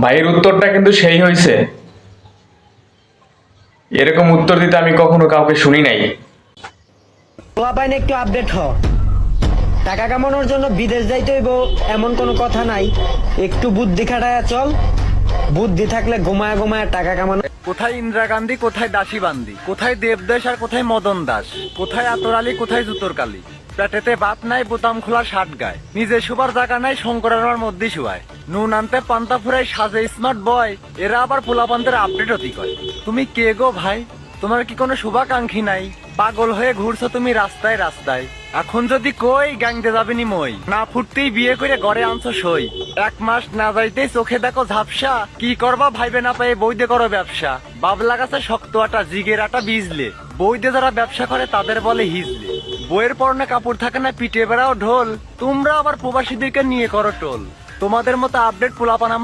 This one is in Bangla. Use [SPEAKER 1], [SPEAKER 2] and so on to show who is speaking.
[SPEAKER 1] ভাইয়ের উত্তরটা কিন্তু সেই হয়েছে। এরকম উত্তর দিতে আমি কখনো কাউকে শুনি নাই।
[SPEAKER 2] পোলাপাইন একটু আপডেট হ। টাকা কামানোর জন্য বিদেশ যাইতে হইব এমন কোনো কথা নাই। একটু বুদ্ধি খাটায়া চল। বুদ্ধি থাকলে ঘুমায় ঘুমায় টাকা কামানো।
[SPEAKER 3] কোথায় ইন্দিরা গান্ধী, কোথায় দাসী বান্দি, কোথায় দেবদাস আর কোথায় মদন দাস, কোথায় আতর আলী, কোথায় জুতোর কালি। পেটেতে ভাত নাই, বোতাম খোলা শার্ট গায়, নিজে শোবার জায়গা নাই, শঙ্করের মধ্যে শুয়ায়। নুন আনতে পান্তা ফুরাই সাজে স্মার্ট বয়, এরা আবার পোলাপান্তের আপডেট হতি কয়। তুমি কে গো ভাই? তোমার কি কোনো শুভাকাঙ্ক্ষী নাই? পাগল হয়ে ঘুরছো তুমি রাস্তায় রাস্তায়। এখন যদি কই গ্যাংতে যাবেনি মই, না ফুটতেই বিয়ে করে ঘরে আনছো সই। 1 মাস না যাইতেই চোখে দেখো ঝাপসা, কি করবা ভাইবে না পায়ে বইতে করো ব্যবসা। বাবলা গাছে শক্ত আটা, জিগের আটা বিজলে, বইতে যারা ব্যবসা করে তাদের বলে হিজলে। বইয়ের পরনে কাপড় থাকে না, পিঠে বেড়াও ঢোল, তোমরা আবার প্রবাসীদেরকে নিয়ে করো টোল। তোমাদের মতো আপডেট পোলাপান